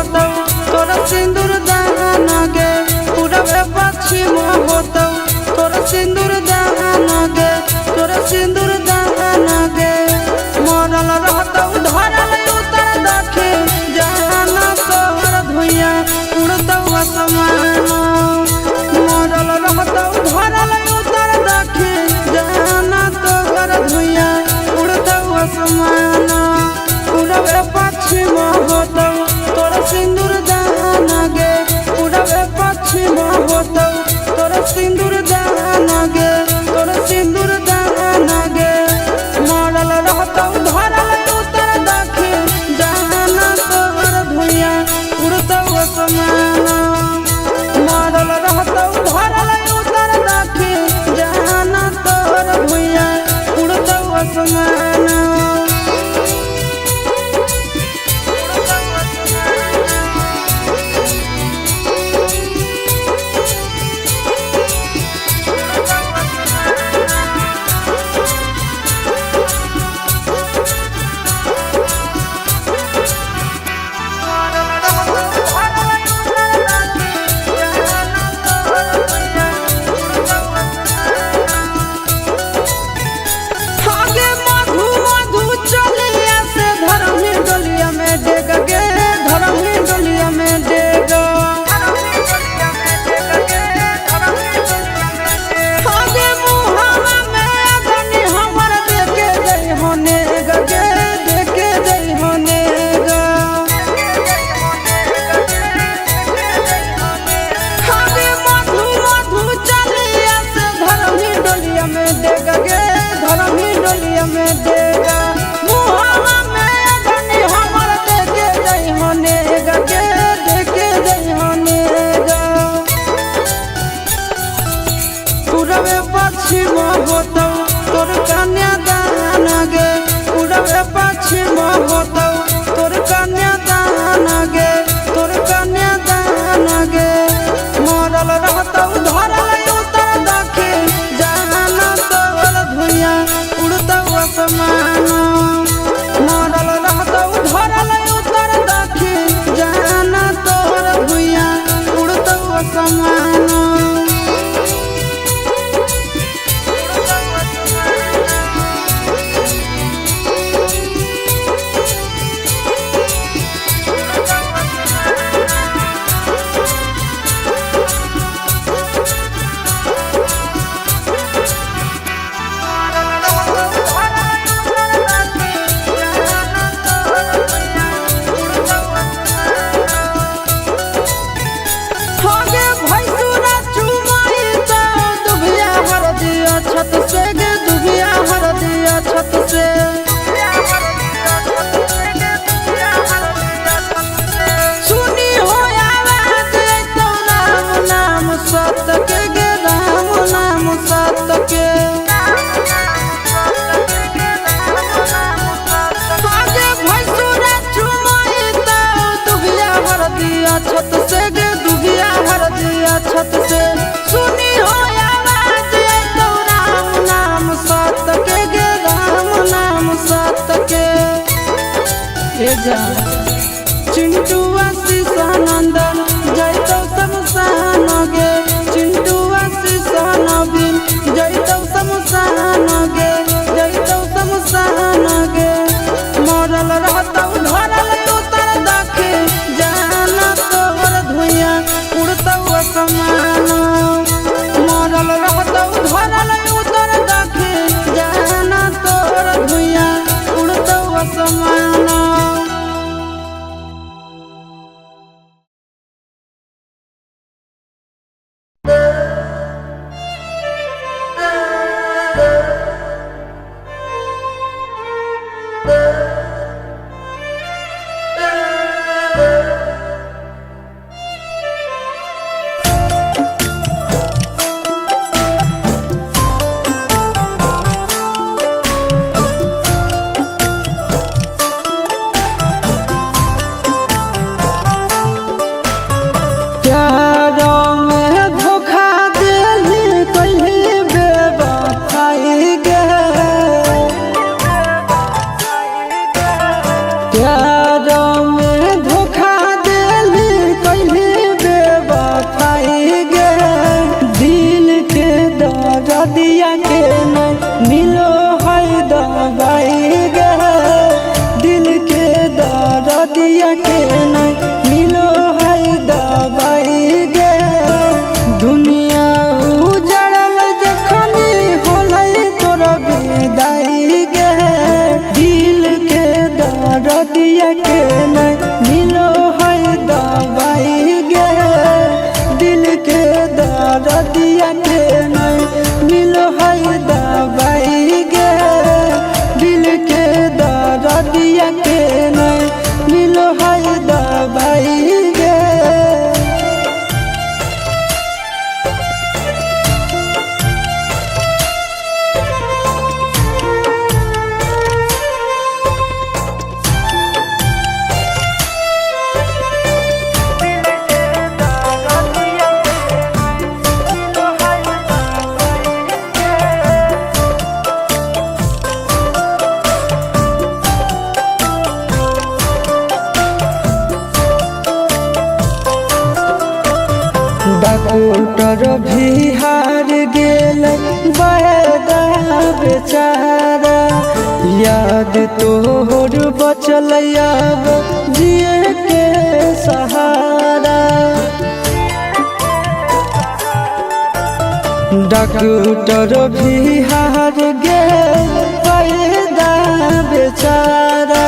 होतौ तोर सिंदूर दान गे पूरब पश्चिम होतौ तोर सिंदूर दान गे तोर सिंदूर दान गे मरल रहतौ धरल उतर दक्षिण जहान तोर धुइया उड़तौ आसमान मरल रहतौ धरल उतर दक्षिण जहान तोर धुइया उड़तौ आसमान पूरब पश्चिम होतौ तोर सिंदूर दान गे पूरब पश्चिम होतौ तोर सिंदूर दान गे तोर सिंदूर दान गे मरल रहतौ धरल उतर दक्षिण जहान तोर धुइया उड़तौ आसमान मरल रहतौ धरल उतर दक्षिण जहान तोर धुइया उड़तौ आसमान। पूरब पश्चिम होतौ तोर कन्या दान गे पूरब पश्चिम होतौ तोर कन्या दान गे तोर कन्या दान गे मरल रहतौ धरल उतर दक्षिण जहान तोर धुइया उड़तौ आसमान मरल रहतौ धरल उतर दक्षिण जहान तोर धुइया उड़तौ आसमान। छत से गे दुबिया हर दिया छत से सुनी हो आवाज तो नाम नाम सत्य के गे राम नाम सत्य के आगे भैंसुरा चुमाई तो दुबिया हर दिया छत से गे दुबिया हर दिया छत से सुनी हो चिंटू आशीष नंदन जैतौ शमशान गे चिंटू आशीष नवीन जैतौ शमशान गे जैतौ शमशान गे मरल रहतौ धरल उतर दक्षिण जहान तोर धुइया उड़तौ आसमान मरल रहतौ धरल उतर दक्षिण जहान तोर धुइया उड़तौ आसमान। दिया के नहीं मिलो है दवाई गे, दिल के दर्दिया के नहीं मिलो है दवाई गे, दिल के दर्दिया के नहीं मिलो है दवाई गे। डॉक्टर भी हार गेल बड़ा बेचारा, याद तोहर बचल अब जिए के सहारा। डॉक्टर भी हार गेल बड़ा बेचारा,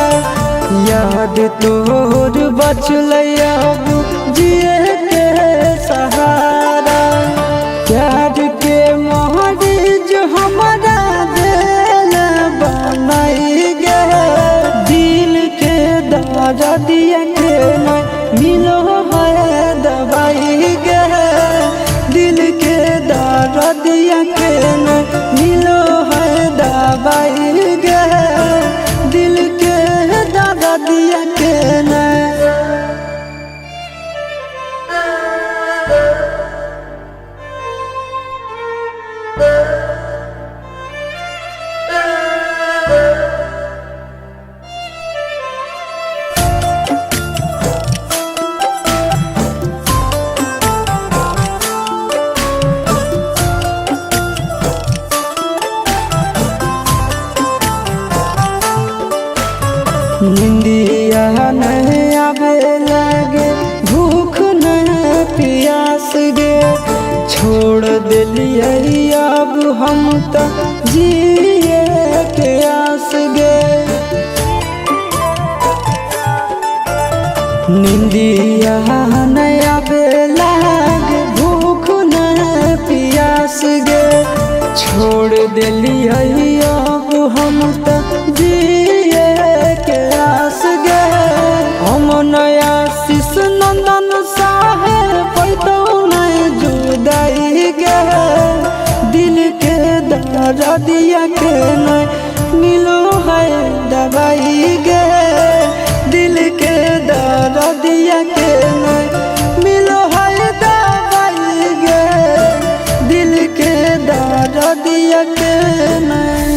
याद तोहर बचल अब जिए के सहारा। प्यार के मरीज हमारा दिल बनाई गे, दिल के दर्दिया के नहीं मिलो है दवाई गे, दिल के दर्दिया के नहीं मिलो है दवाई गे, दिल के दर्दिया के नहीं। निंदिया नहीं आवे लगे, भूख नहीं प्यास गे, छोड़ दिलिए अब हम तो जिए के आस गे। निंदिया नहीं आवे लगे, भूख नहीं प्यास गे, छोड़ दिलिए अब हम तो जिए के आस गे। हम नया शीश नंदन साहे पैतो नहीं जुदाई गे, दिल के दर्दिया के नहीं मिलो है दवाई गे, दिल के दर्दिया के नहीं मिलो है दवाई गे, दिल के दर्दिया के नहीं।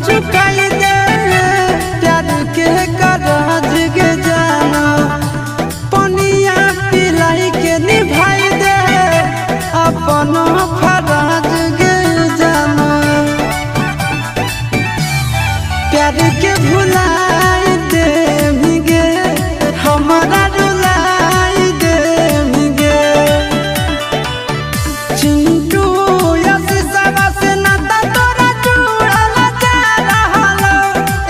चुकाई दे प्यार के करज के जाना पनिया पिलाई के निभाई दे अपन फराज के जाना प्यार के भुलाई दे गे हमारा रुलाई दे गे चिंटू यसीसवा से नाता तोरा जुड़ल जा रहलो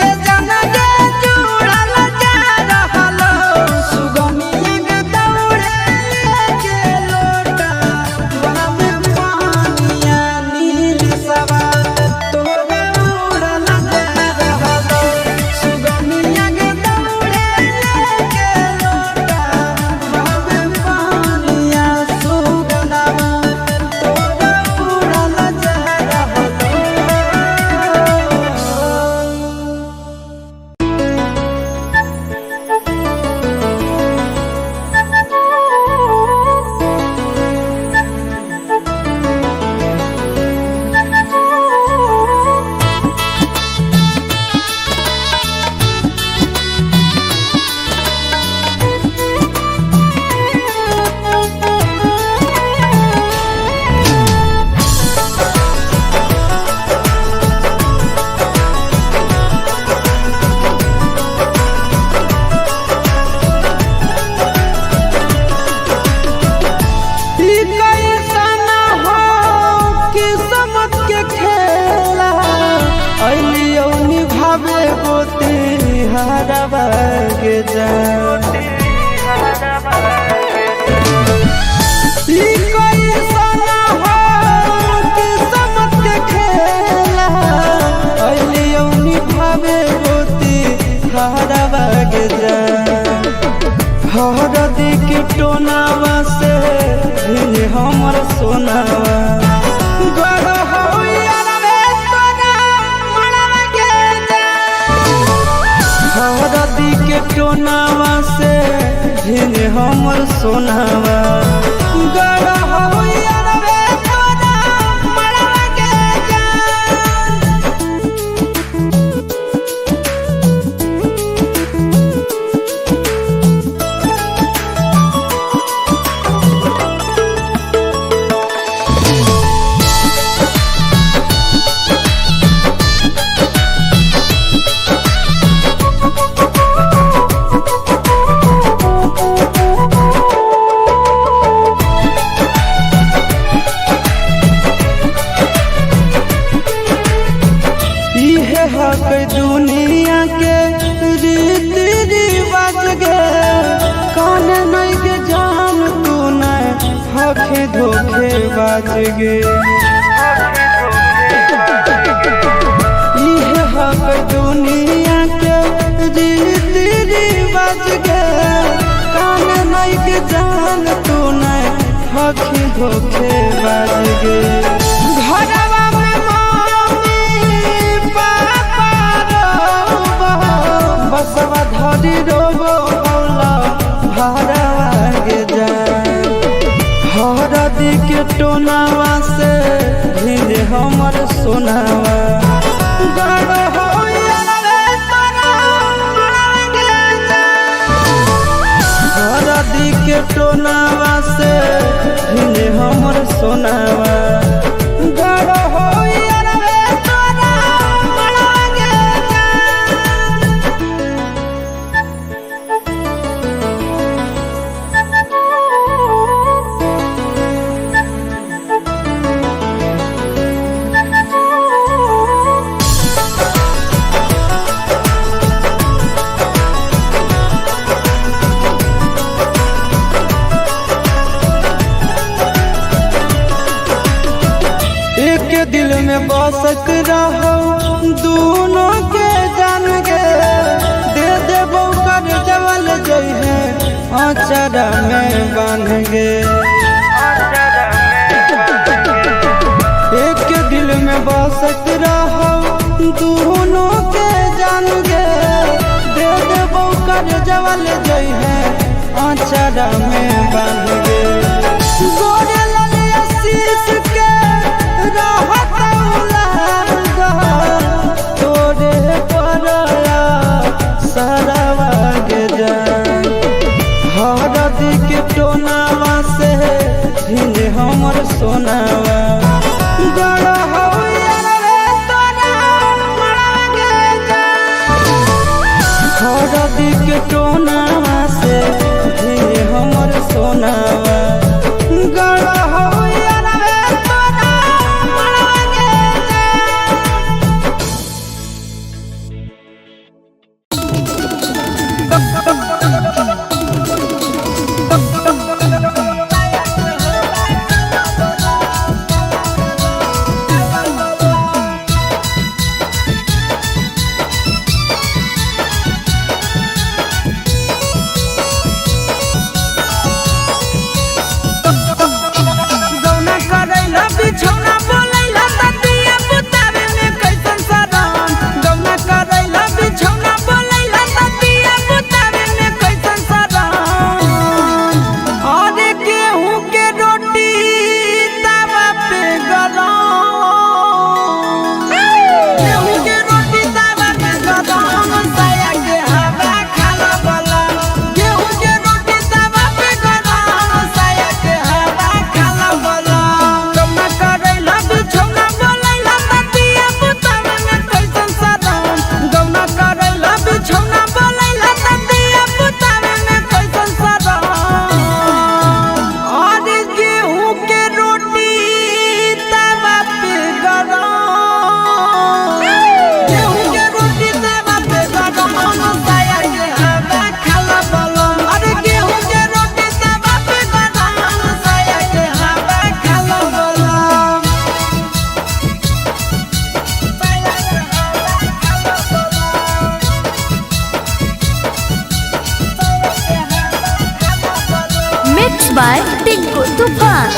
ए जाना गे जुड़ल जा रहलो सुगमिया के दौड़े के लोटा बना में पानिया नील सवा तोरा उड़ल जा रहलो सुगमिया के दौड़े के लोटा बना में पानिया सुगनावा तोरा उड़ल जा रहलो। ई कैसन हो किस्मत के खेला अइलियो निभावे गोती हरवा के जान ई कैसन हो किस्मत के खेला अइलियो निभावे गोती हरवा के जान हरदी के टोनावा से भिन हमर सोनावा गड़ हो यार रे तोरा मड़वा के हरदी के टोनावा से भिन हमर सोनावा गड़ हो यार रे तोरा मड़वा के इहे हक दुनिया के रीति रिवाज गे कौन नहीं के जान तू नहीं हके धोखे बाज गे इहे हक दुनिया के रीति रिवाज गे कौन नहीं के जान तू नहीं हके धोखे बाज गे घरवा में मम्मी पापा रोबो बसवा धरी रोबो बौला भरवा गे जान हरदी के टोनावा से भिन हमर सोनावा गड़ हो यार रे तोरा मड़वा के जान हरदी के टोनावा से भिन हमर सोनावा गड़ हो यार रे तोरा मड़वा के एक दिल में बसक रहो दोनों के जान गे दे देबो कर जवल जई है आचरा में बांध गे एक दिल में बसक रहो दोनों के जान गे दे देबो कर जवल जई है आचरा में बांध गे गोरे ललिया शीश के रहत उलार सोनावा गड़ा हो यार रे तोरा मड़ागे जा हरदी के टोनावा से धीरे हमर सोनावा गड़ा हो यार रे तोरा मड़ागे by Tinku Tufan.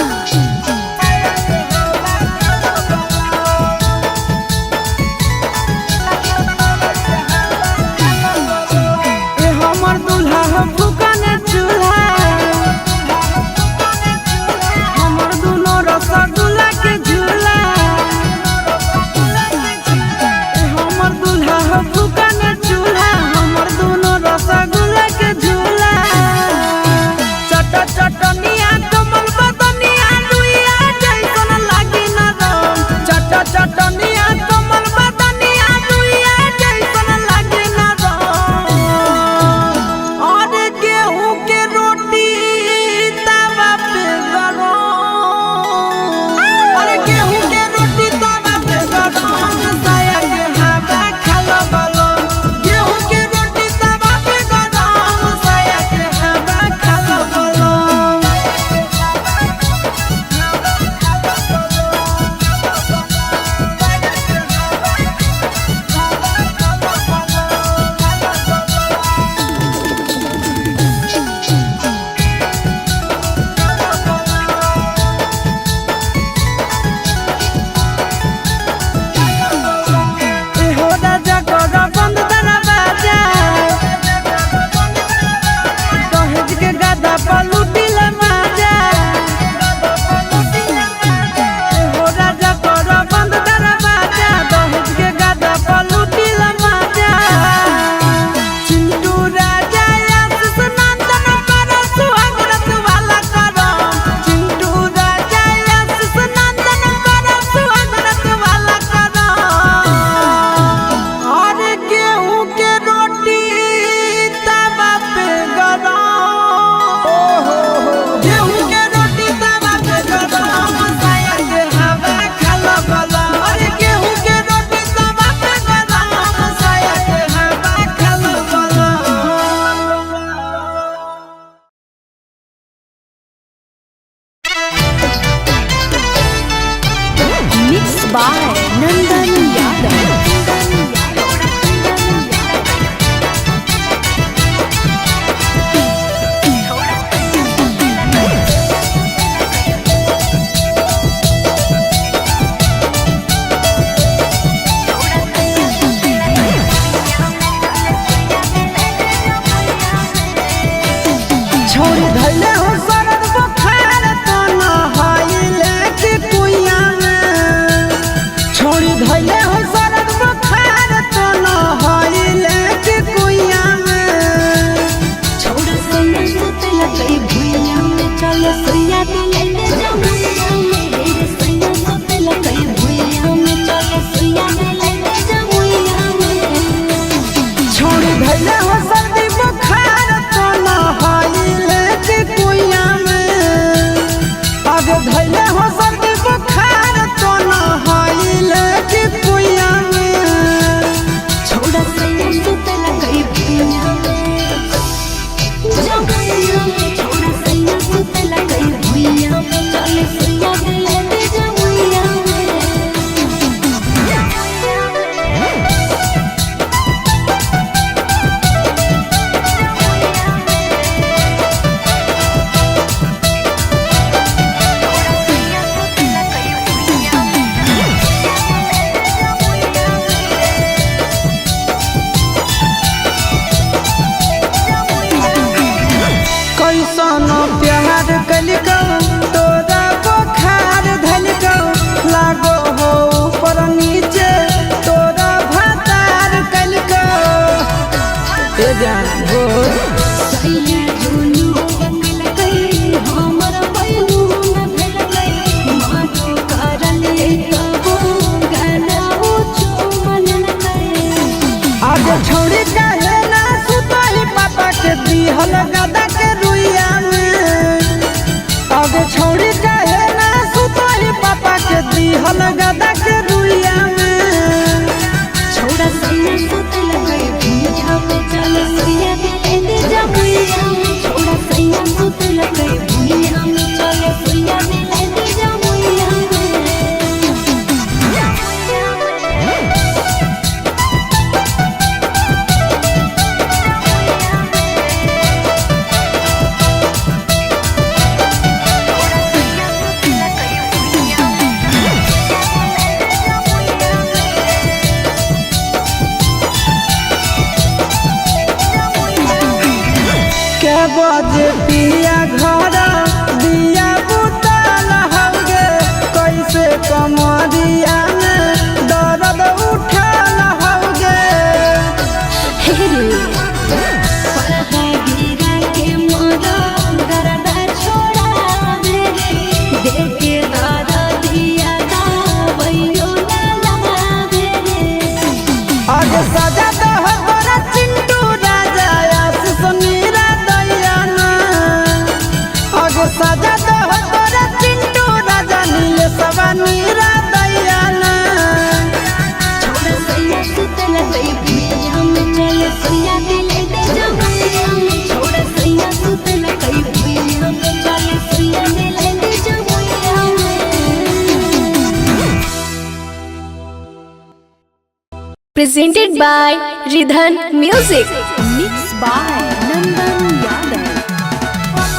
चले सैया दिले दे जमुइया कैसन प्यार कलिको तोरा बुखार धलिको लागो हो ऊपर नीचे तोरा भतार कलिको ए जान हो सैया जुनू बंगल गई हमर बैलू न भेल गई मानो करले कबो गाना उचो मन गई आज छोड़ी काहे ना सुतही पापा के दिहल गदा के रुइया में आज छोड़ी काहे ना सुतही पापा के दिहल गदा के रुइया में छोड़ा सैया सुतल गई भीजा पे चले सैया दिले दे जमुइया छोड़ा सैया सुतल गई भीजा में चले सैया दिले दे जमुइया के बजे पिया घर दिया बुतल हौगे कैसे कमरिया में दर्द उठल हौगे परदा गिरा के मोरा गरदा छोड़ा मेरे देखे दादा दिया दावैयो लाला मेरे आज सजा तो हो तोरा चिंटू राजा आशीष मीरा दैयाना आज सजा तो हो तोरा चिंटू राजा नीलेश मीरा दैयाना छोड़ा सैया सुतल गई भीजा में चले सैया दिले दे जमुइया छोड़ा सैया सुतल गई भीजा में चले सैया दिले दे जमुइया Presented by Ridhan Music. Mixed by Nandan Yadav.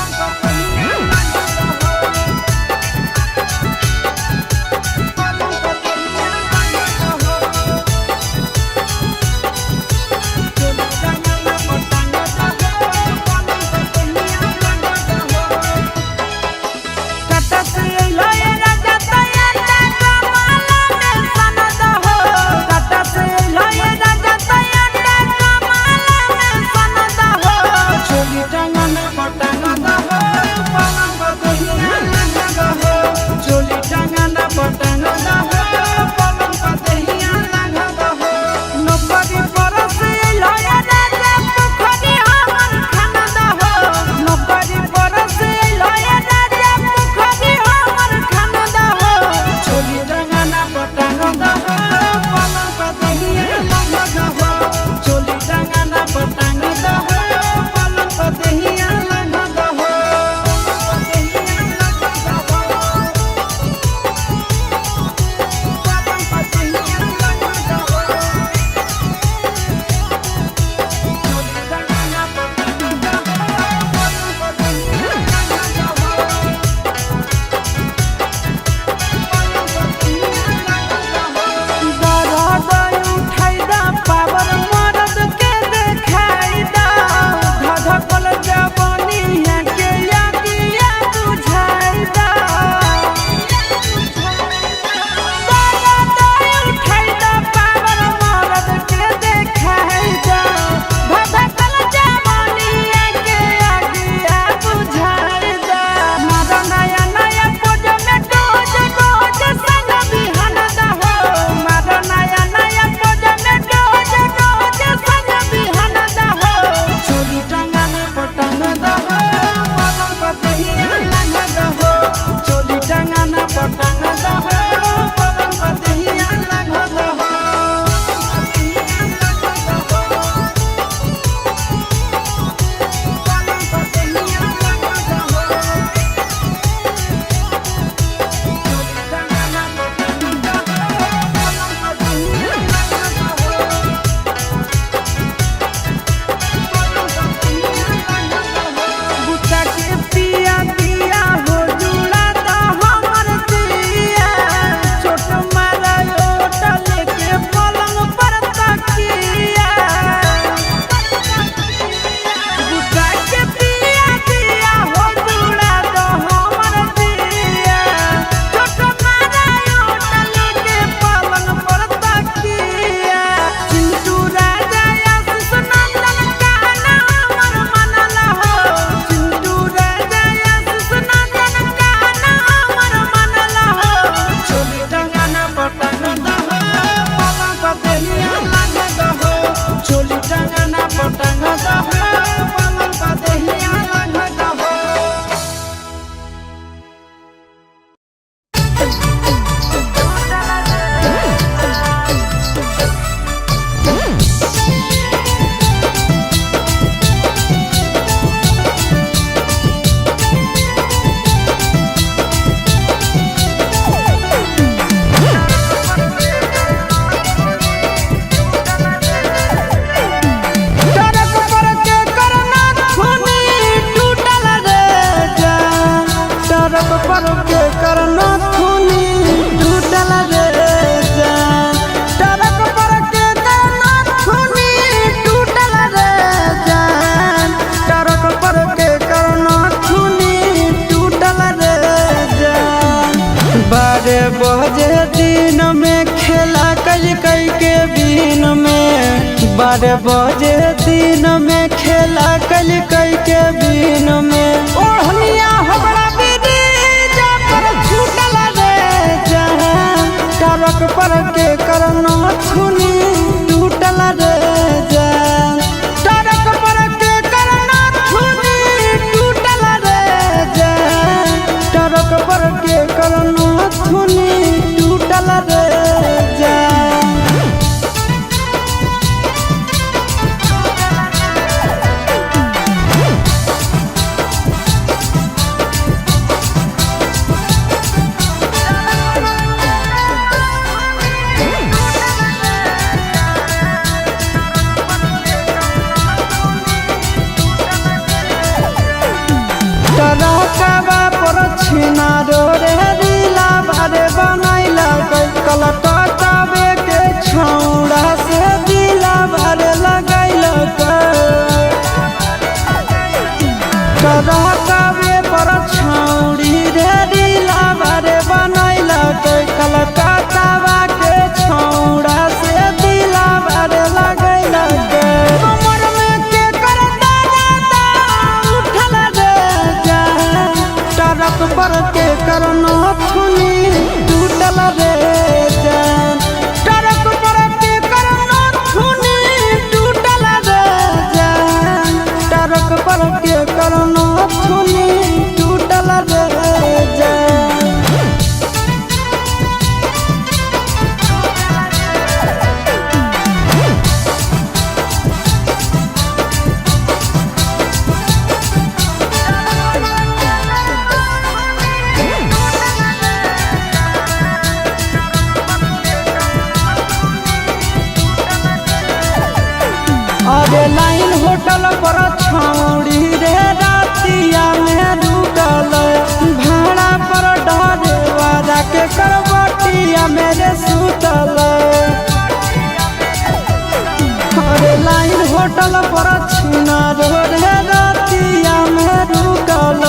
कटा से लय राजा तैयार कमाला में सनद हो के करना थुनी टूटल रे जान, ट्रक पर के करना थुनी टूटल रे जान, ट्रक पर के करना थुनी टूटल रे जान। 12 बजे दिन में खेला कई कई के बीन में, 12 बजे दिन में खेला कल कई के बीन में, ओढ़निया हमरा ब्रिज पर छूटल रे जान, ट्रक पर के करना थुनी टूटल रे जान, ट्रक पर के करना थुनी टूटल रे जान, ट्रक पर के करना थुनी टूटल रे जान। टरकवा पर छिना रे दिला बारे बनैला कलकत्तावे के छौड़ा से दिला बारे लगैला टरकवे पर छौड़ी रे दिला बारे बनैला कलकत्तावा के छौड़ा से दिला बारे लगैला कमर में के कर दादा उठल रे जान, ट्रक पर के करना थुनी टूटल रे जान, ट्रक पर के करना थुनी टूटल रे जान, ट्रक पर के करना थुनी टूटल रे जान। अरे लाइन होटल पर छौड़ी रे रातिया में रुकल, भाड़ा पर डरे वाला के करवटिया मेरे सुतल, अरे लाइन होटल पर छिना रे रातिया में रुकल,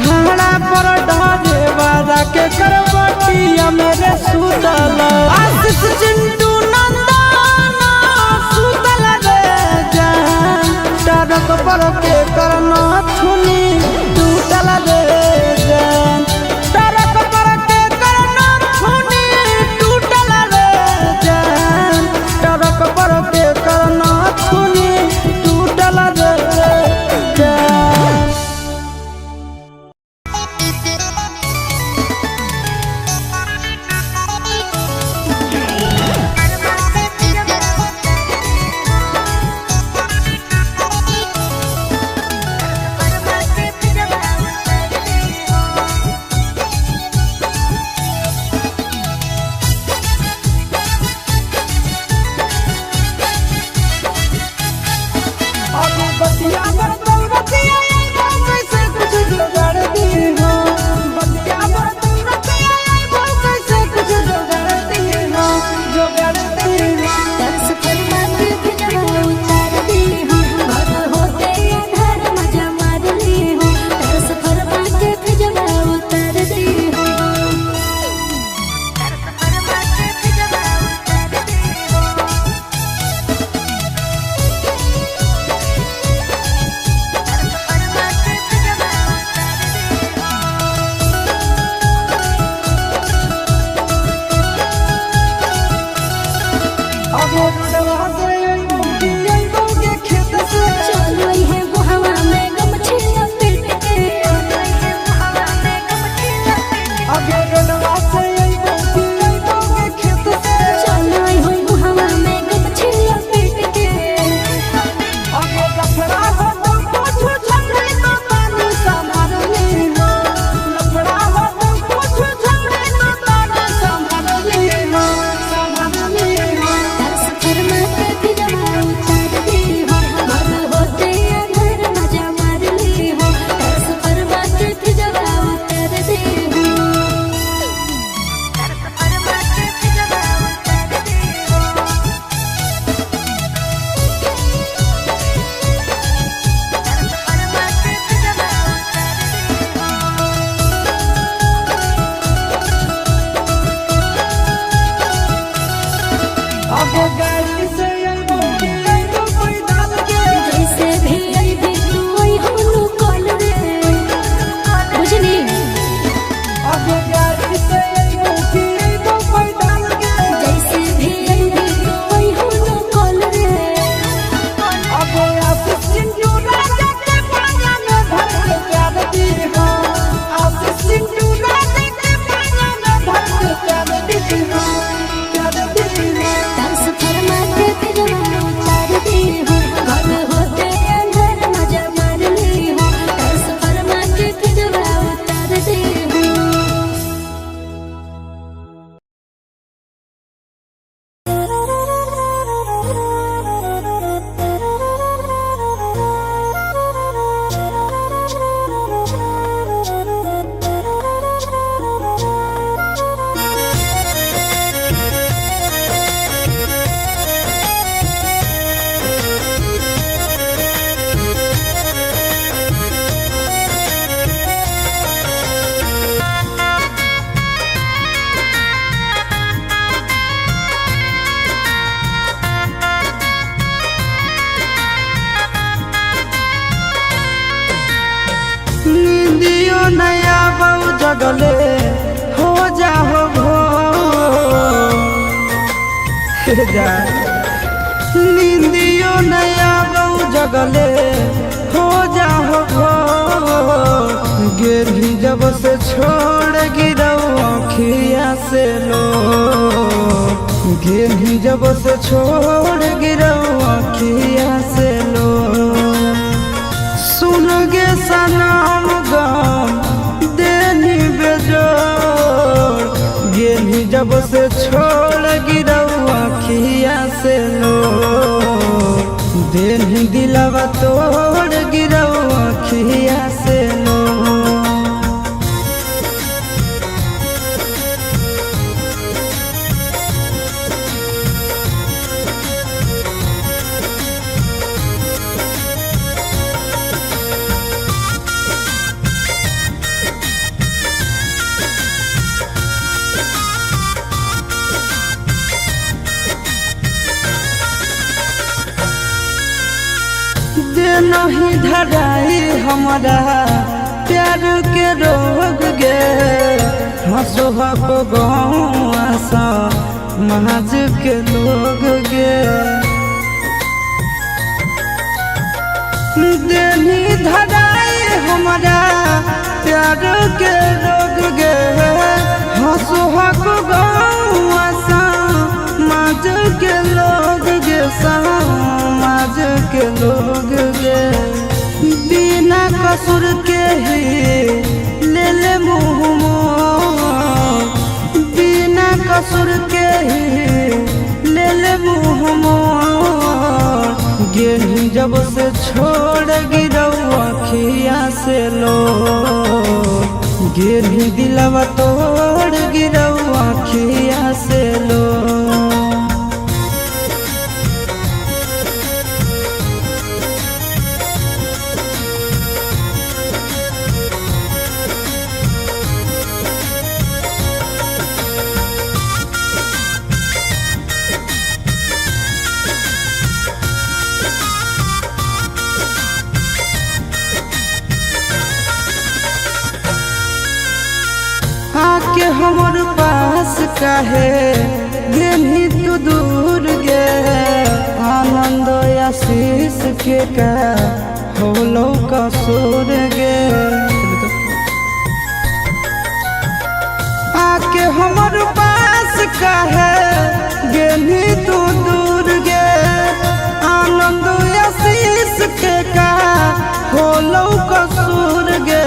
भाड़ा पर डरे वाला के करवटिया मेरे सुतल, आशीष चिंटू नंदना सुतल रे जान, ट्रक पर के करना थुनी टूटल रे जान, ट्रक पर के करना थुनी टूटल रे जान, ट्रक पर के करना थुनी टूटल रे जान। जगले हो जाओ जा नींदियो नया गौ जगले हो जाओ गिरही जब से छोड़ गिरौ अखिया से लो गिरही जब से छोड़ गिरौ अखिया से लो सुन गे सनम गम देनी बेजोड़ गिरही जब से छोड़ गिरौ अखिया से लो देनी दिलवा तोड़ गिरौ अखिया से लो नहीं धराई हमारा प्यार के रोग गे हंसो हको गौसा महज के लोग गे देनी धराई हमारा प्यार के रोग गे हंसो हको गौसा महज के लोग गे समाज के लोग गे बिना कसूर के ही ले ले मुँह बिना कसूर के ही ले ले मुँह गिरही जब से छोड़ गिरौ अखिया से लो गिरही दिलवा तोड़ गिरौ अखिया से लो आके हमर पास काहे गेली तू दूर गे आनंद आशीष के का होलो कसूर गे आके हमर पास काहे गेली तू दूर गे आनंद आशीष के का होलो कसूर गे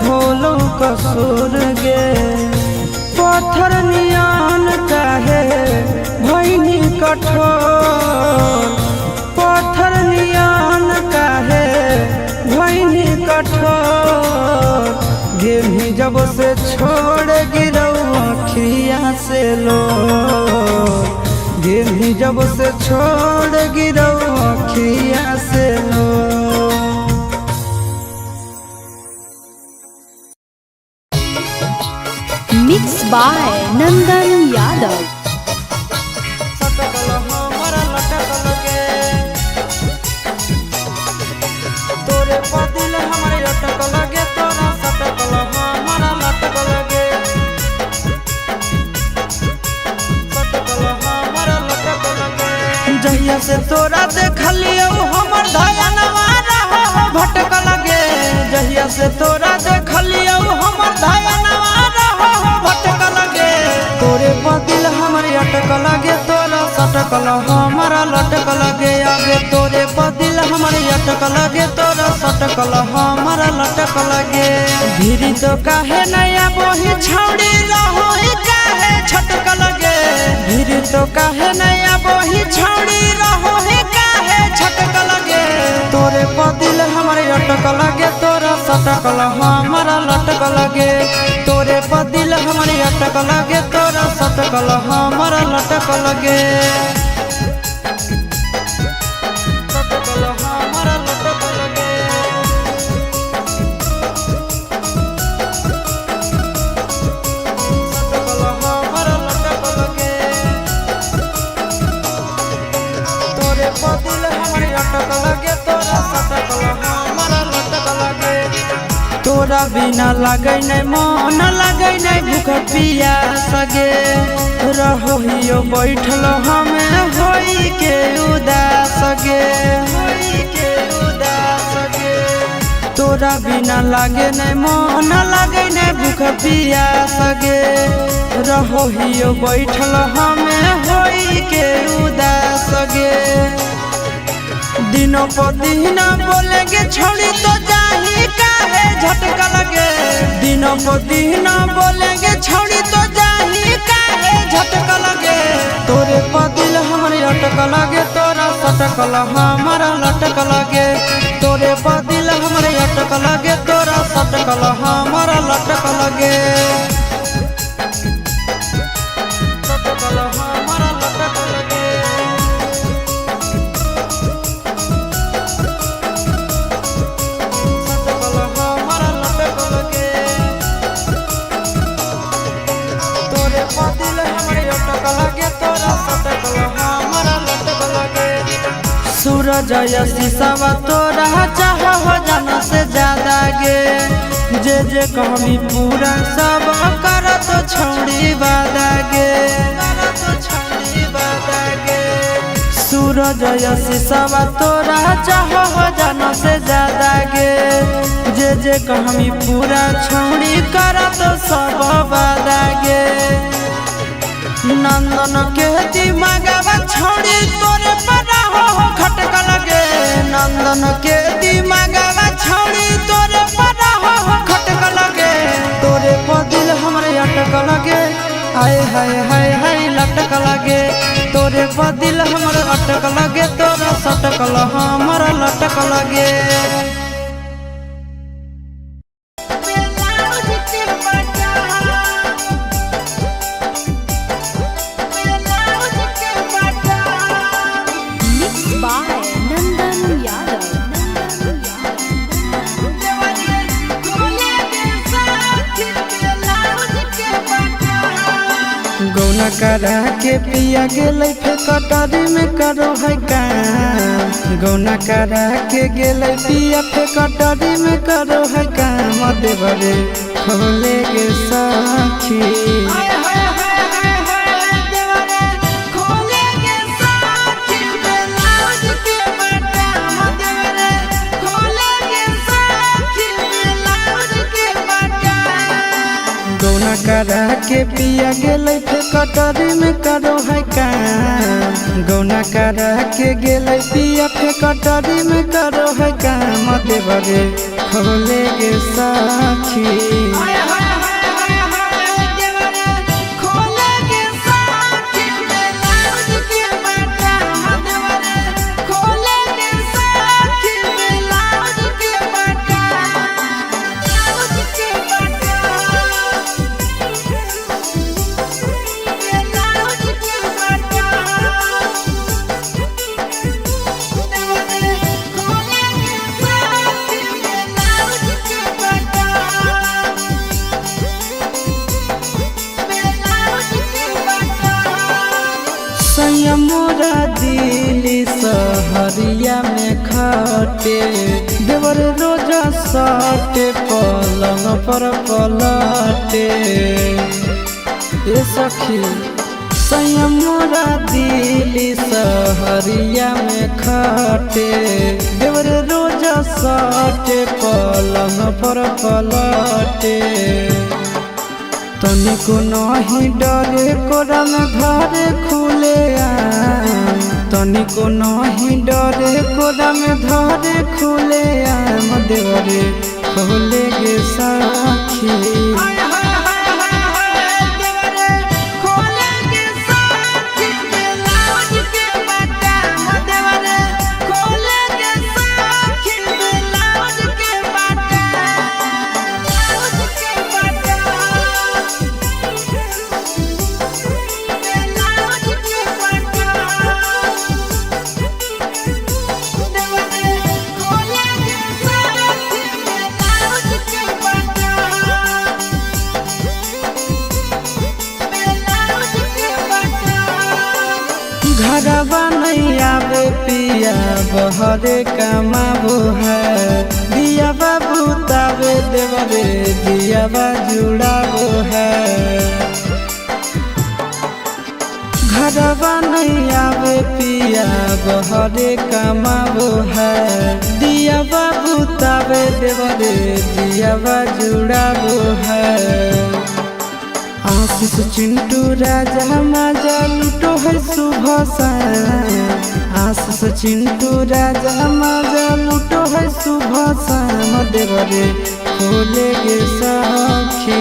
होलो कसूर गे पत्थर नियान काहे भैनी कठोर पत्थर नियान काहे भैनी कठोर गिरही जब से छोड़ गिरौ अखिया से लो गिरही जब से छोड़ गिरौ अखिया से लो मिक्स बाय नंदन यादव। तोरे पदिल हमारे अटक लगे तोरा सटकल हमारा लटक लगे सटकल हमारा लटक लगे जहिया से तोरा देखलियो हमर धयनवा रहो भटक लगे जहिया से तोरा देखलियो हमर धयनवा भटक लगे तोरे पदिल हमारे अटक लगे तोरा सटकल हमारा लटक लगे आगे तोरे पदिल हमारे अटक लगे तोरा सटकल हमारा लटक लगे भीरी तो काहे नया बोही छौड़ी रहो काहे छटक लगे भीरी तो काहे नया बोही छौड़ी रहो काहे छटक लगे तोरे पदिल हमारे अटक लगे तोरा सटकल हमारा लटक लगे तोरे पदिल हमारे अटक लगे तोरा सटकल हमारा लटक लगे सटकल हमारा लटक लगे सटकल हमारा लटक लगे तोरे पदिल हमारे अटक लगे तोरा सटकल हमारा लटक लगे तोरा बिना लगे नहीं मन लगे नहीं भूख पिया सगे रहियो बैठल हमें होई के उदास गे तोरा बिना लगे नहीं मन लगे नहीं भूख पिया सगे रहियो बैठल हमें होई के उदास गे दिनों पर दिन बोलेंगे छोड़ी तो जाही काहे झटका लगे दिनों पर दिन बोलेंगे छोड़ी तो जाही काहे झटका लगे तोरे पर दिल हमारे अटक लगे तोरा सटकल हमारा लटक लगे तोरे पर दिल हमारे अटक लगे तोरा सटकल हमारा लटक लगे सटकल हमारा लटक लगे सूरज शीशवा तोरा चाह हो जाना से ज्यादा गे जे कहमी पूरा सब कर तो छोड़ी वादा गे सूरज शीशवा तोरा चाह हो जाना से ज्यादा गे जे कहमी पूरा छोड़ी कर तो सब वादा गे नंदन के दिमागवा छोड़ी तोरे पर हो खटक लगे नंदन के दिमागवा छोड़ी तोरे पर हो खटक लगे तोरे पर दिल हमरे अटक लगे हाय हाय हाय हाय लटक लगे तोरे पर दिल हमरे अटक लगे तोरा सटकल हमारा लटक लगे गौना करा के पिया गेलै फे कटरी में करो है काम गौना करा के गेलै पिया फे कटरी में करो है काम देवरे खोले गे साखी गौना करा के पिया गेलै फे कटरी में करो है काम गौना करा के गेलै पिया फे कटरी में करो है काम देवरे खोले गे साखी मोरा दिल्ली सहरिया में खटे देवर रोजा सटे पलंग पर पलटे ए सखी संयम मोरा दिल्ली सहरिया में खटे देवर रोजा सटे पलंग पर पलटे तनिको नहीं डरे कोरा में घरे खुले तनिको नहीं डरे कोरा में घरे खुले देवरे खोले गे साखी घरवा नहीं आवे पिया बहरे कमाबो है दिया बाबू तावे देवरे दिया जुड़ाबो है घरवा नहीं आवे पिया बहरे कमाबो है दिया बाबू तावे देवरे दिया जुड़ाबो है आशीष चिंटू राजा मजा लूटो है सुबह से आशीष चिंटू राजा मजा लूटो है सुबह से देवरे खोले गे सखी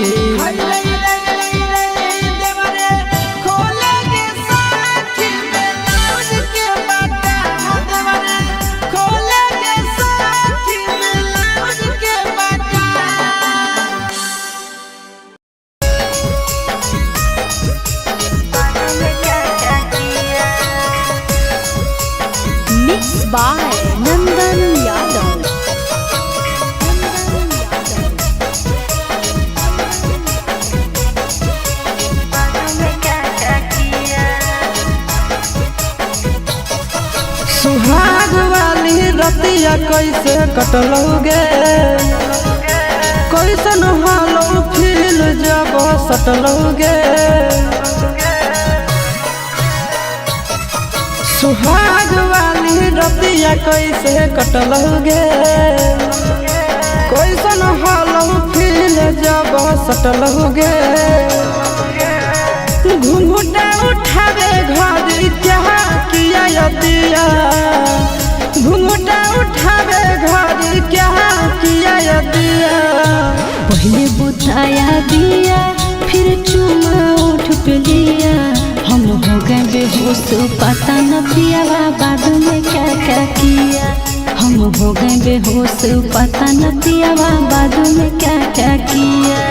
Mixed by Nandan Yadav. सुहाग वाली रतिया कैसे कटलोगे कैसन हालो फील जब सटलोगे सुहाग वाली रतिया कैसे कटलोगे कैसन हालो फील जब सटलोगे घूंघटा उठावे घर क्या किया यदिया घूंघटा उठावे घर क्या किया यदिया पहले बुताया दिया फिर चुमा उठ पे लिया हम हो गए बेहोश पता न पिया बाद में क्या क्या किया हम हो गए बेहोश पता न पिया बाद में क्या क्या किया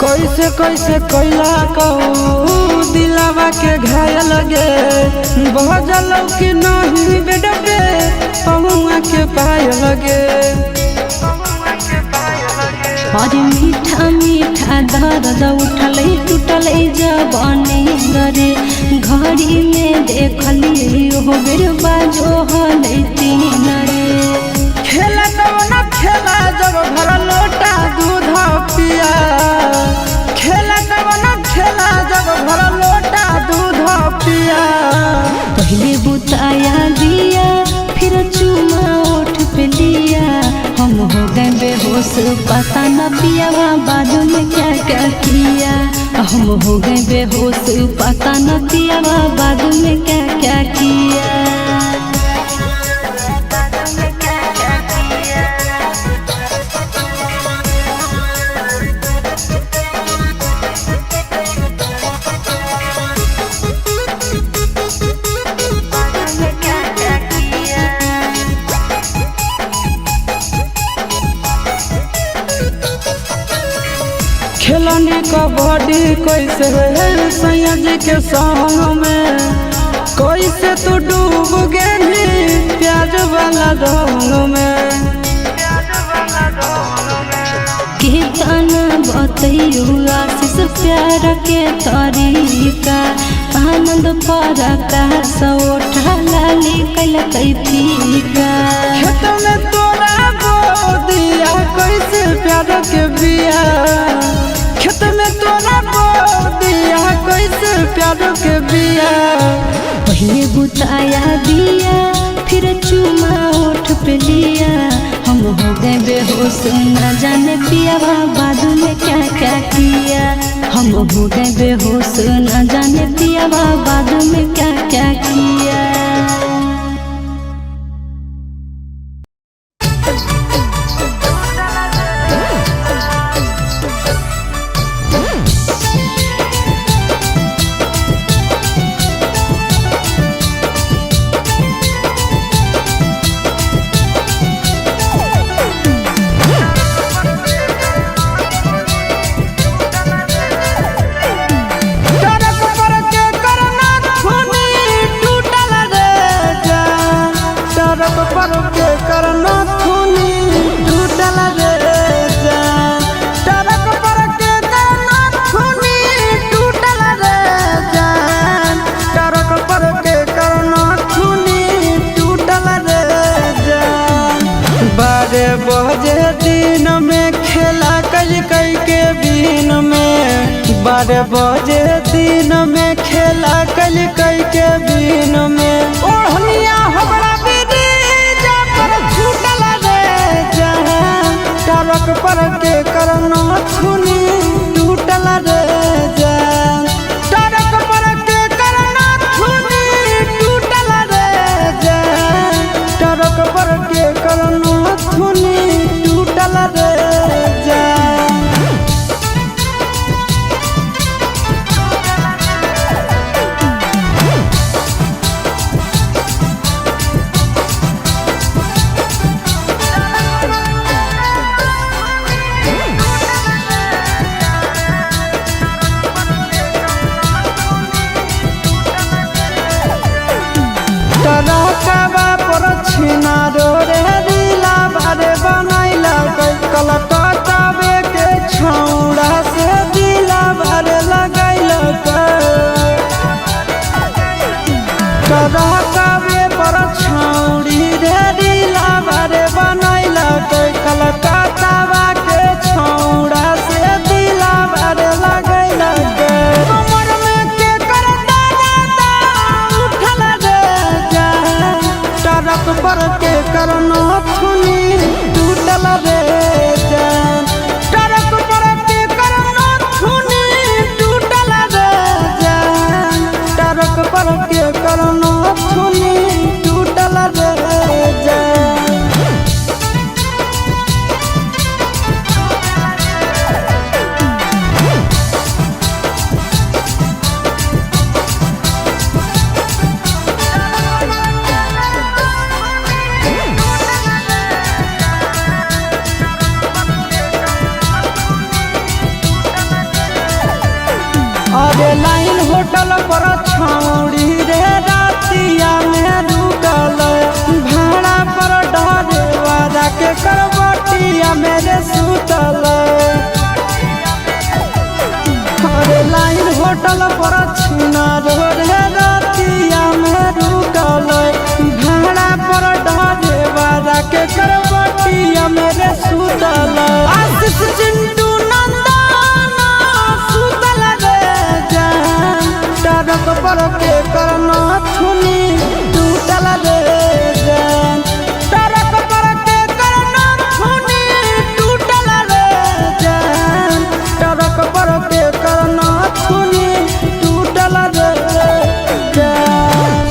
कैसे कैसे कैला कहू दिलावा के घायल गे बहजल कि नहीं बेडबे पहुआ के पाय लगे और मीठा मीठा दर्द उठल टूटल जवानी गरे घड़ी में देखली हो बेर बाजो हल तीन रे खेला कौन खेला जब भर लोटा दूध पिया खेला कौन खेला जब भर लोटा दूध पिया पहले बुताया दिया फिर चुमा उठ पे लिया हम हो गए बेहोश पता न पिया बाद में क्या क्या किया हम हो गए बेहोश पता न पिया बाद में क्या क्या किया खेलनी कबड्डी कैसे सैया जी के संग में कैसे तू डूब गई प्याज वाला रंग में कितना बतैयो आशीष प्यार के तरीका आनंद पर का सौठा लाली कल फीका खेत में तोरा बो दिया कैसे प्यार के बिया खेत में तोरा बो दिया कैसे प्यार के बिया पहले बुताया दिया फिर चुमा उठ पे लिया हम हो गए बेहोश न जाने पिया बाद में क्या क्या किया हम हो गए बेहोश न जाने पिया बाद में क्या क्या किया टरक पर के करना खूनी टूटल रे जान टरक पर के करना खूनी टूटल रे जान टरक पर के करना खूनी टूटल रे जान 12 बजे दिन में खेला कई के बीन में 12 बजे दिन में खेला कई के बीन में ओढ़निया हमरा दीदी जा पर छूटल रे जान टरक पर के करना छुनी टूटल रे जान टरक पर के करना छुनी टूटल रे जान टरक पर के करना छुनी टूटल रे जान टरकवा पर छिना रे रीला बारे बनैला कलकत्तावे के छौड़ा से दिला बारे लगैला टरकवे पर छौड़ी रे रीला बारे बनैला कलकत्तावा के छौड़ा से दिला बारे लगैला कमर में के कर दादा उठल रे जान टरक पर के करना छुनी टूटल रे जान टरक पर के करना छुनी टूटल रे जान टरक पर के करना छुनी टूटल रे जान अरे लाइन होटल पर छौड़ी रे रातिया में रुकल भाड़ा पर डरे वाला के करवटिया मेरे सुतल अरे लाइन होटल पर छिना रे रातिया में रुकल भाड़ा पर डरे वाला के करवटिया मेरे सुतल आशीष चिंटू नंदना सुतल रे जान टरक पर के करना छुनी टूटल रे जान टरक पर के करना छुनी टूटल रे जान टरक पर के करना छुनी टूटल रे जान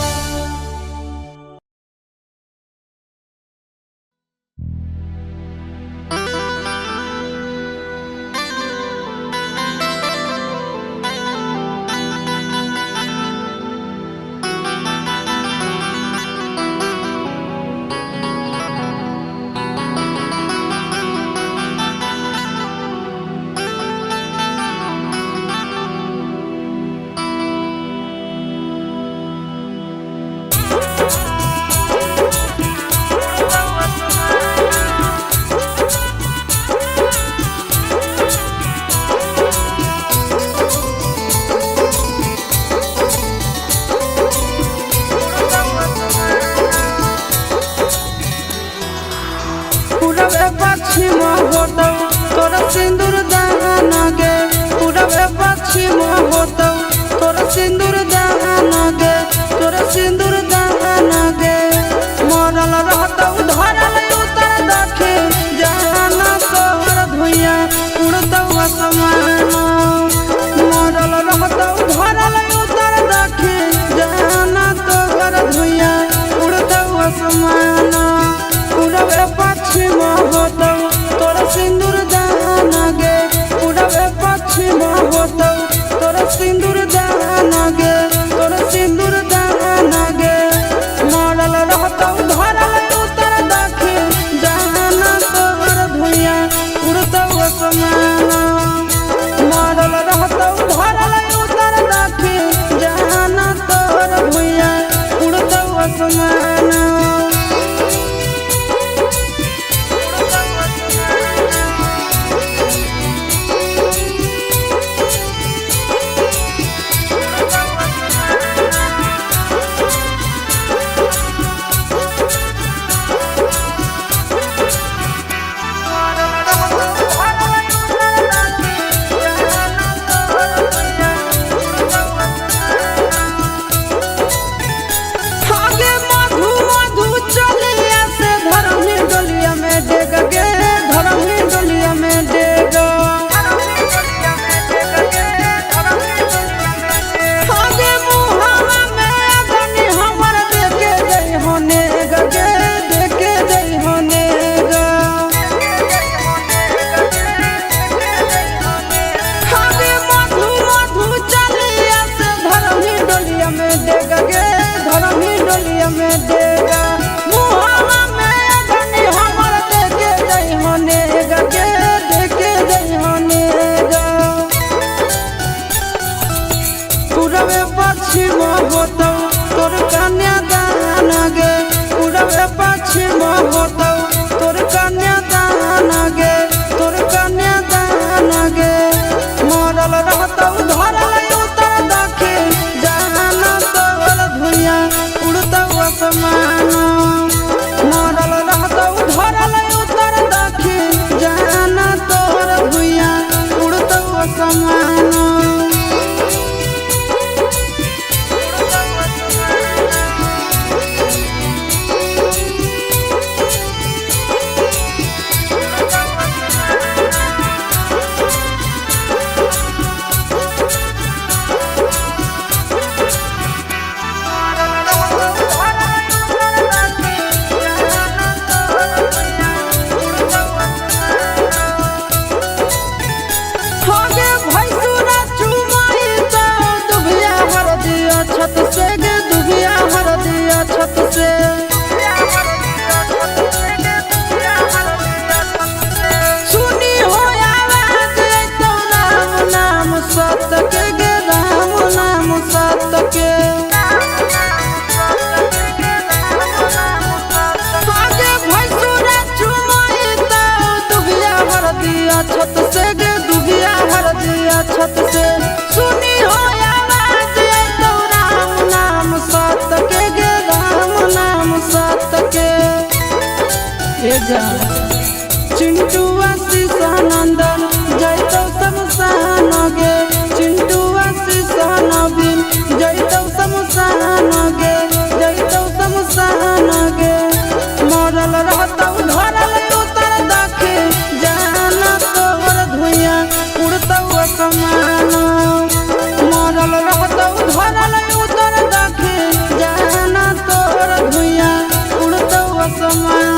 पश्चिम होतौ तोरा सिंदूर दान गे पूरबे पश्चिम होतौ तोरा सिंदूर दान गे तोरा सिंदूर दान गे मरल रहतौ धरल उतर दखे जाना तोहर धुइया उड़तौ आसमान मरल रहतौ धरल उतर दखे जाना तोहर धुइया उड़तौ आसमान पूरबे पश्चिम होतौ तोरा सिंदूर दान गे पूरबे पश्चिम होतौ तोरा सिंदूर दान गे तोरा सिंदूर दान गे ए जा चिंटू आशीष नंदन जैतौ शमशान गे चिंटू आशीष नवीन जैतौ शमशान गे जैतौ शमशान गे मरल रहतौ धरल उतर दखे जाना तोर धुइया उड़तौ असमान मरल रहतौ धरल उतर दखे जाना तोर धुइया उड़तौ असमान।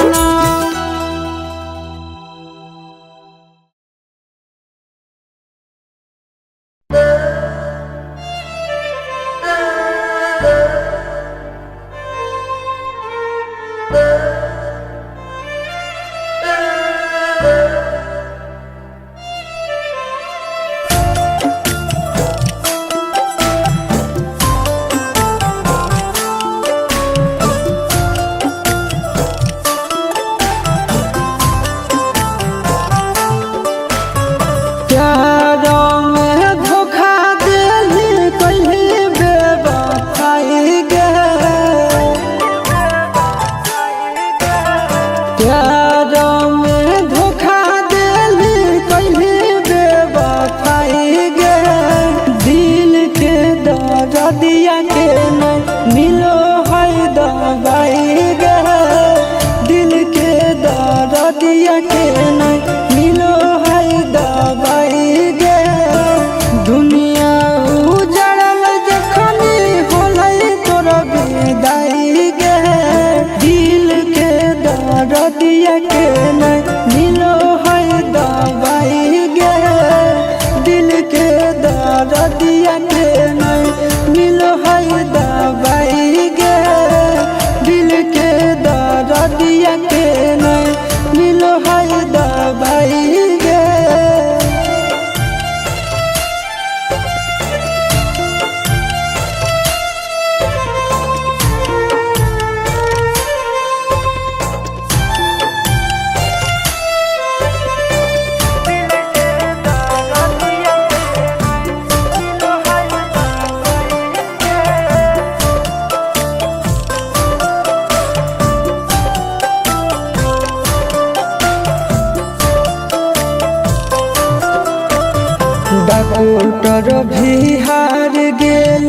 डॉक्टर भी हार गेल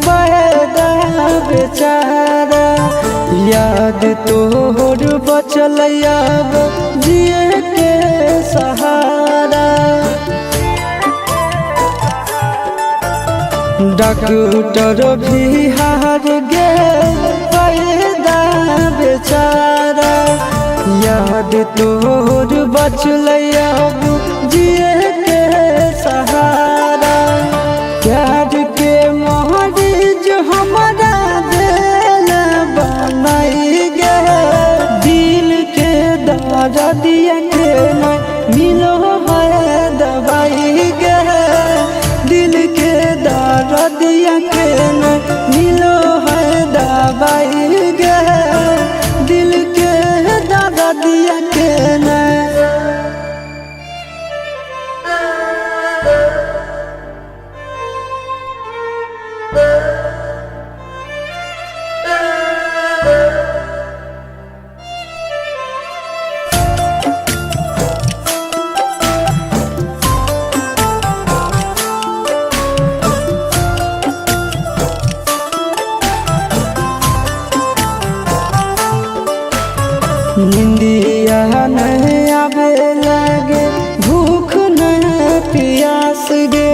बड़ा बेचारा याद तोहर बचल अब जिए के सहारा डॉक्टर भी हार गेल बड़ा बेचारा याद तोहर बचल अब जिए के सहारा प्यार के मरीज हमारा दिल बनाई गे दिल के दर्दिया के न मिलो है दवाई गे दिल के दर्दिया के न मिलो है दवाई गे दिल के दर्दिया के न निंदिया नहीं आवे लगे भूख नहीं प्यास गे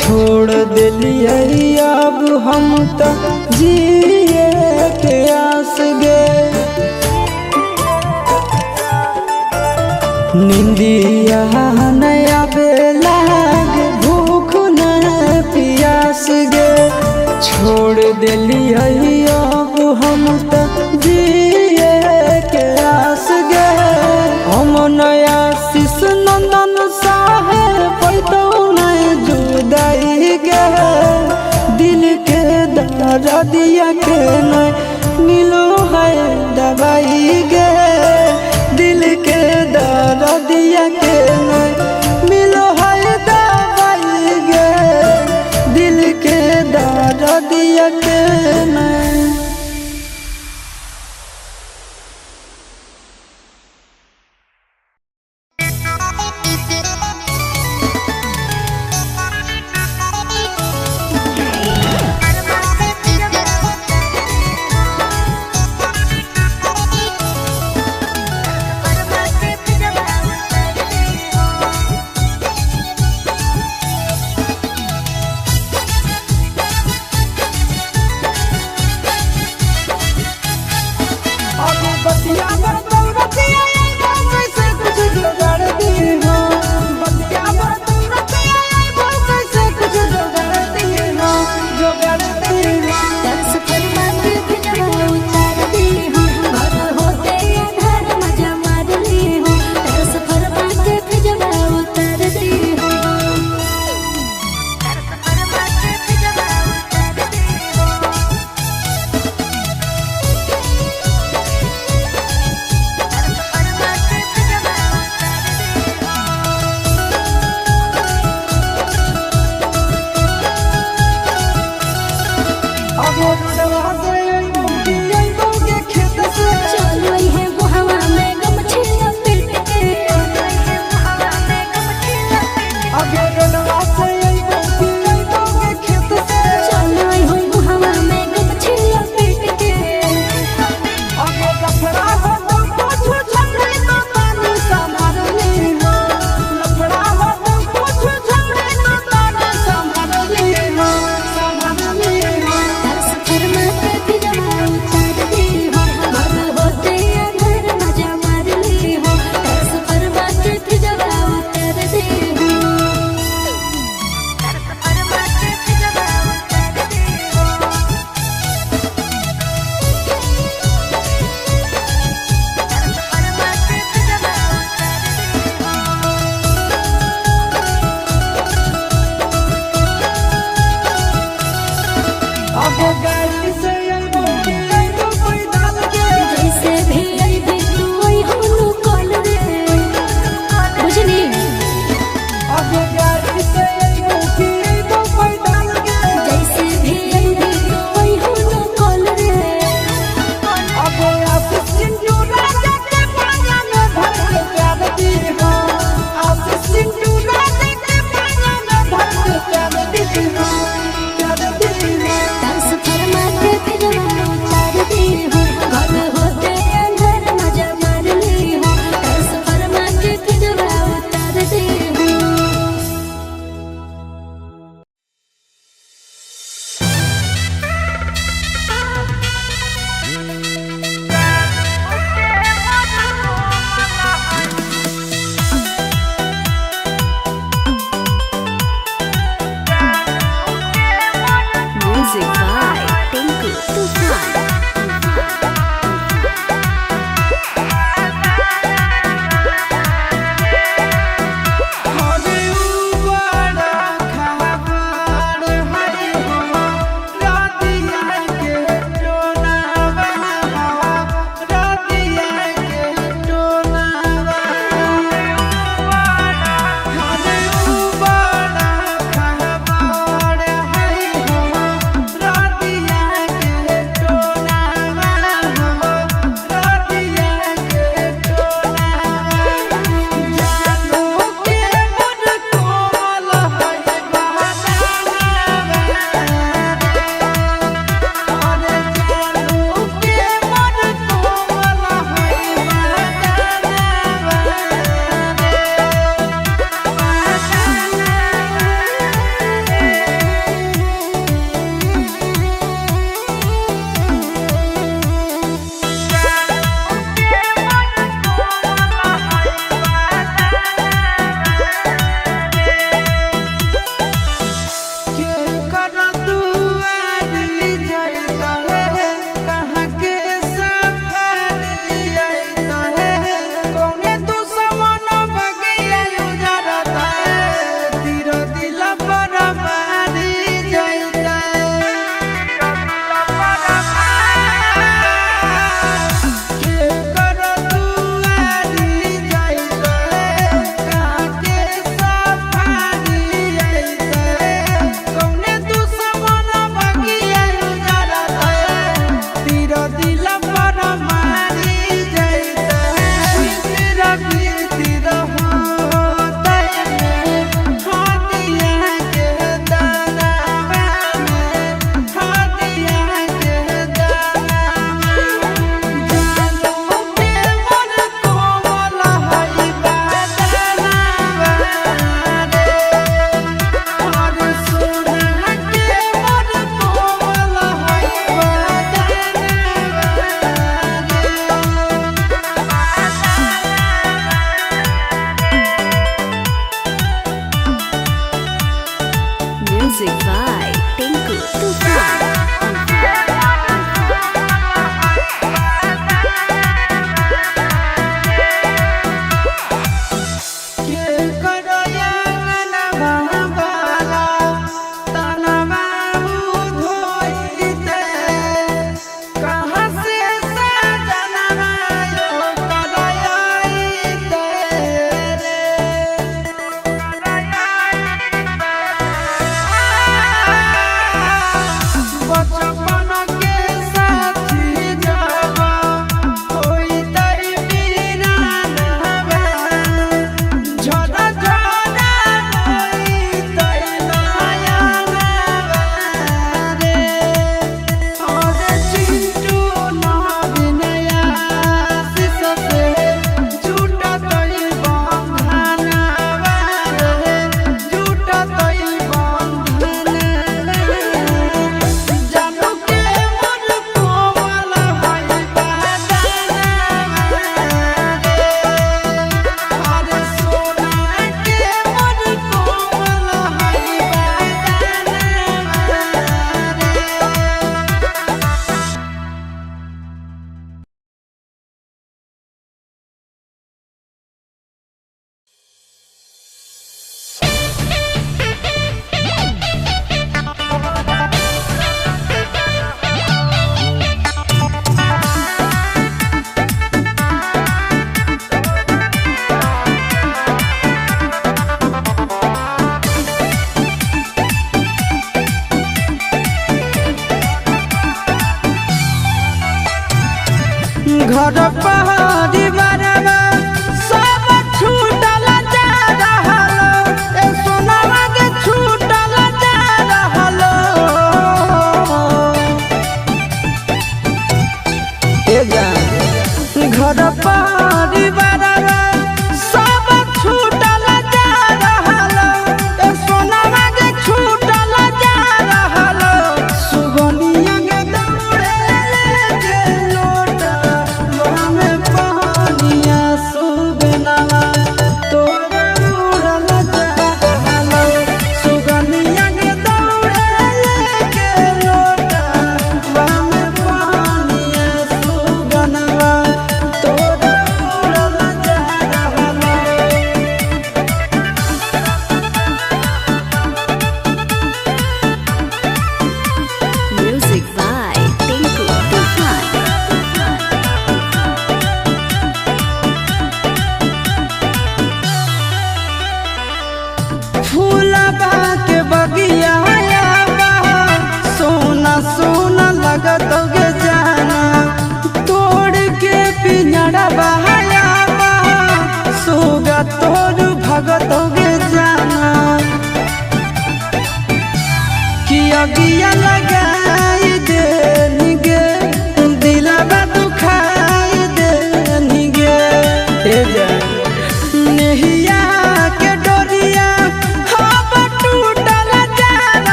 छोड़ दिलिए अब हम तो जिए के आस गे निंदिया नहीं आवे लगे भूख नहीं प्यास गे छोड़ दिलिए अब हम तो जिए के आस गे हम नया शीश नंदन साहे पैतो नहीं जुदाई गे दिल के दर्दिया के नहीं मिलो है दवाई गे दिल के दर्दिया के नहीं मिलो है दवाई गे दिल के दर्दिया के नहीं।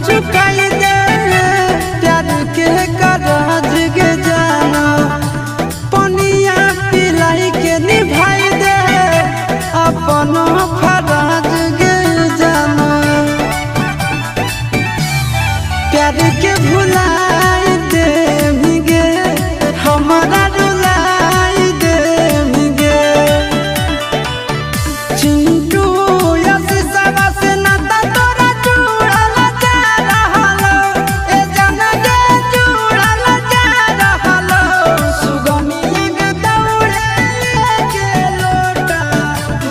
चुकाई दे प्यार के कराज के जाना पनिया पिलाई के निभाई दे अपन फराज के जाना प्यार के भुलाई दे मिगे हमारा रुलाई दे मिगे चिंटू यसीसवा से नाता तोरा जुड़ल जा रहलो ए जान गे जुड़ल जा रहलो सुगमिया के दौड़े के लोटा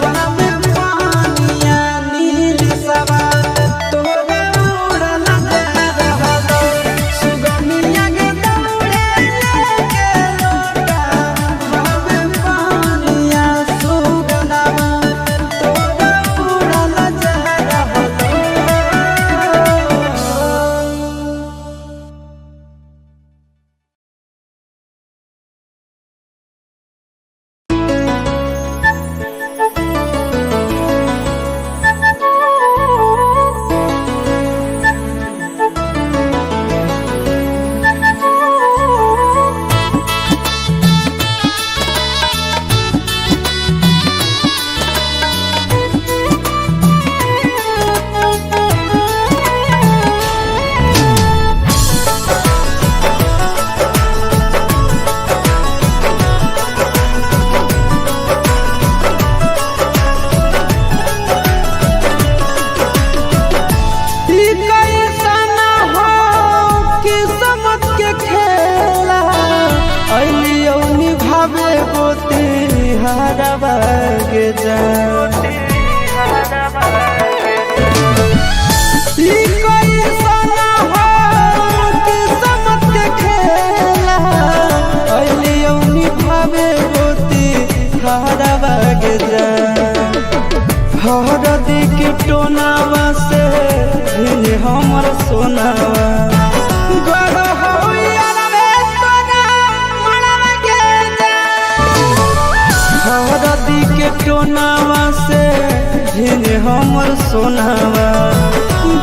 बना में पानिया नील सवा तोरा उड़ल जा रहलो सुगमिया के दौड़े के लोटा बना में पानिया सुगना तोरा उड़ल जा रहलो। ई कैसन हो किस्मत के खेला अलियो निभावे गोती हरवा के जा ई कैसन हो किस्मत के खेला अलियो निभावे गोती हरवा के जा हरदी के टोनावा से भिन हमर सोनावा गड़ होइया रे तोरा मरवा के जा हरदी के टोनावा से भिन हमर सोनावा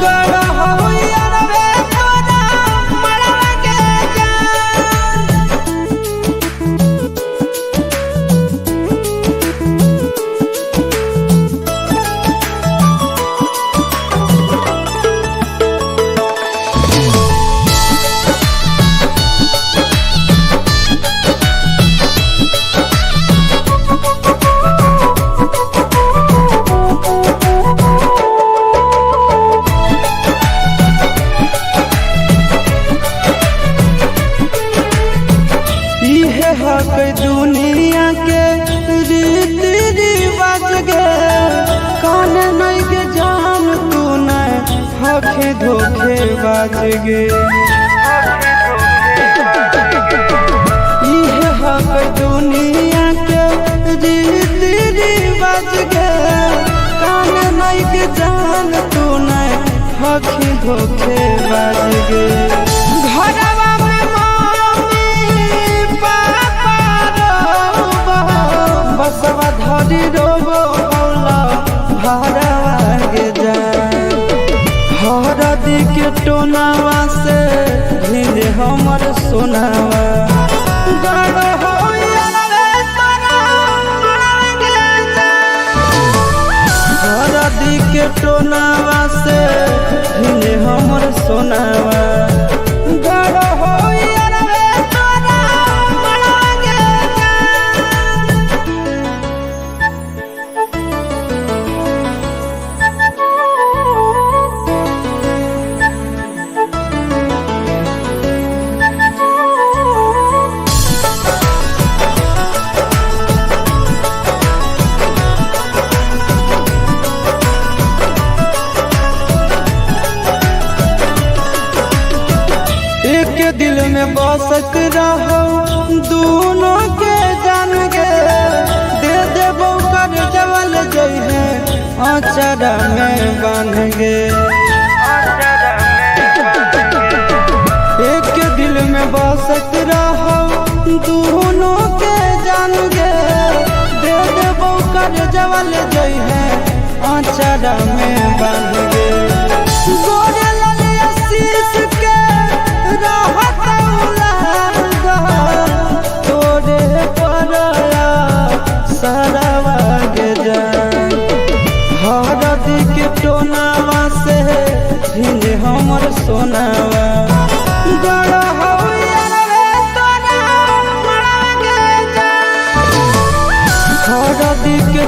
गड़ होइया रे तोरा मरवा के जा इहे हक दुनिया के रीति रिवाज गे कान नहीं के जान तू नहीं हके धोखे बाज गे इहे हक दुनिया के रीति रिवाज गे कान नहीं के जान तू नहीं हके धोखे बाज गे घरवा में बसवा धरी रोबो हौला भरवा के जा हरदी के टोनावा से भिन हमर सोनावा गड़ होइया रे तोरा मरवा के जा हरदी के टोनावा से भिन हमर सोनावा गड़ होइया रे तोरा मरवा के जा एक दिल में बसक रहो दोनों के जान गे दे देबो कर जवल जइहे आचरा में बांध गे एक दिल में बसक रहो दोनों के जान गे दे देबो कर जवल जइहे आचरा में बांध गे गोरे ललिया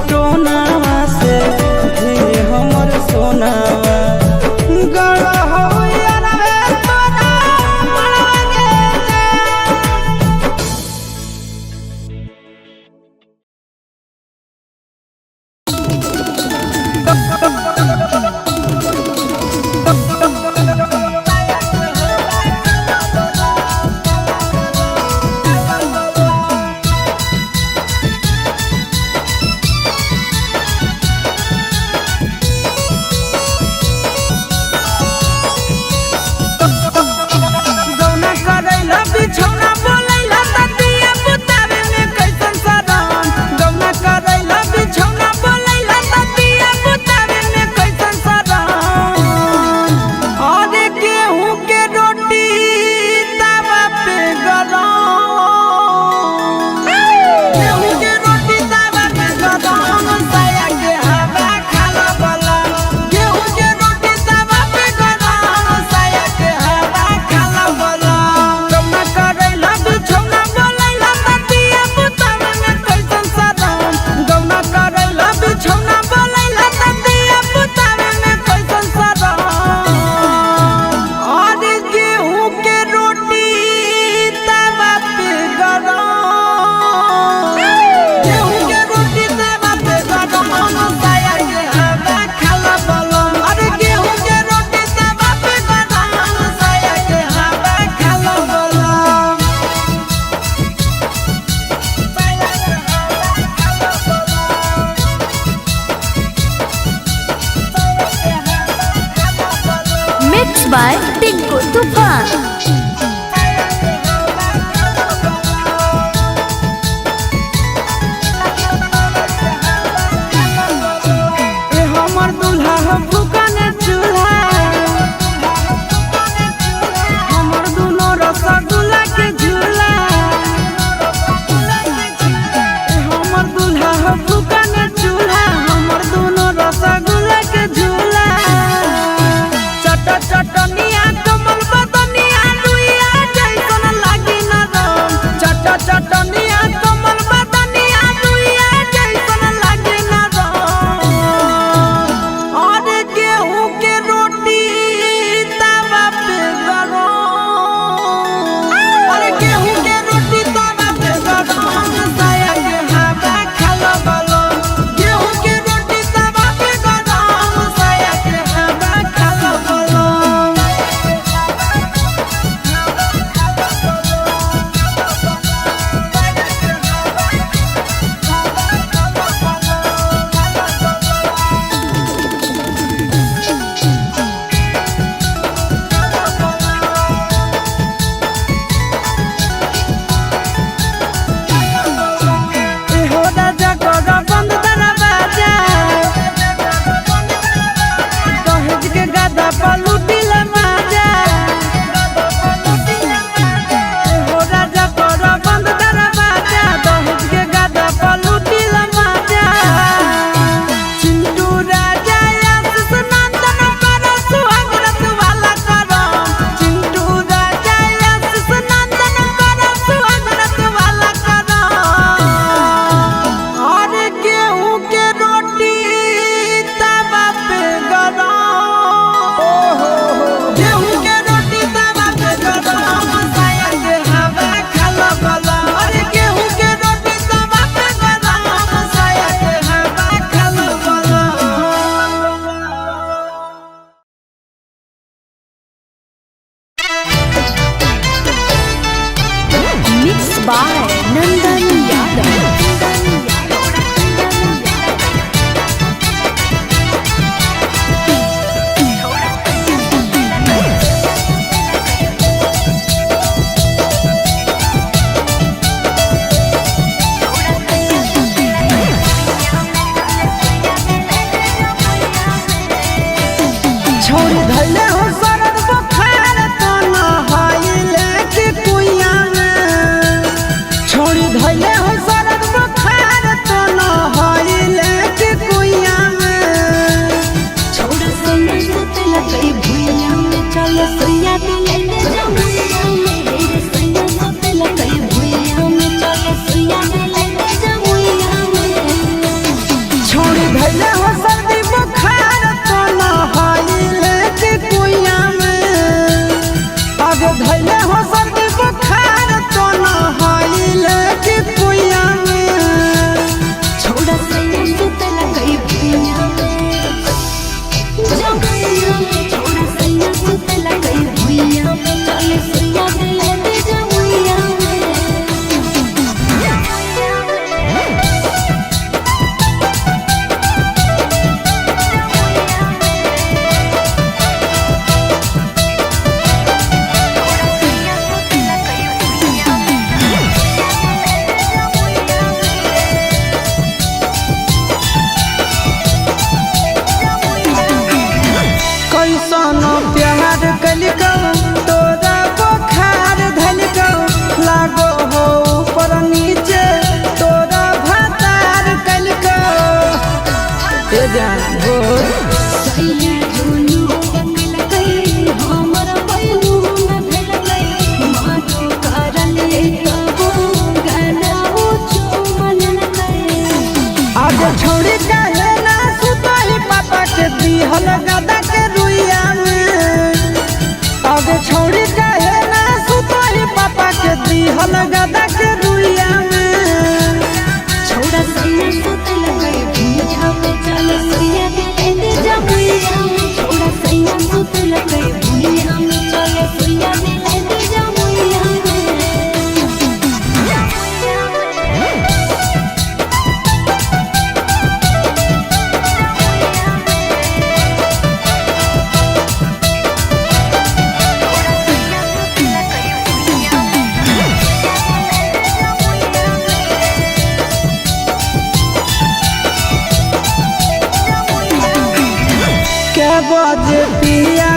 टोनावा से धीरे हमर सोनावा गड़ा हो यारा तोरा मरवा गौना करैला बिछौना बोलैला ततिया बुतावे में कैसन शरण गौना करैला बिछौना बोलैला ततिया बुतावे में कैसन शरण और गेहूं के रोटी तवा पे गरम गेहूं के रोटी तवा पे गरम साया के हवा खाला वाला गेहूं के रोटी तवा पे गरम साया के हवा खाला वाला गौना करैला बिछौना बोलैला ततिया बुतावे में कैसन शरण गौना करैला बिछौना बोलैला ततिया बुतावे में कैसन शरण और गेहूं के रोटी तवा पे गरम गेहूं के रोटी तवा पे गरम साया के हवा खाला वाला अरे गेहूं के रोटी तवा पे गरम साया के हवा खाला वाला Mixed by Tinku Tufan. ए हमर दुल्हा हम फुकाने चूल्हा हमर दुनो रसगुल्ला के झूला ए हमर दुल्हा हम फुकाने चूल्हा हमर दुनो रसगुल्ला के झूला चटनिया कमल बदनिया दुइया जैसन लागी नरम चटनिया कमल बदनिया दुइया जैसन लागी नरम और गेहूं के रोटी तवा पे गरम अरे गेहूं के रोटी तवा पे गरम साया के हवा खाला वाला गेहूं के रोटी तवा पे गरम साया के हवा खाला वाला दिहल गदा के रुइया में। अब छोड़ी कहे ना सुतई पापा के दिहल गदा के रुइया में। छोड़ा सैया सुतल कई भुइया में चल सैया दिले दे जमुइया में। छोड़ा सैया सुतल कई भुइया में चल सैया दिले दे जमुइया में। के बजे पिया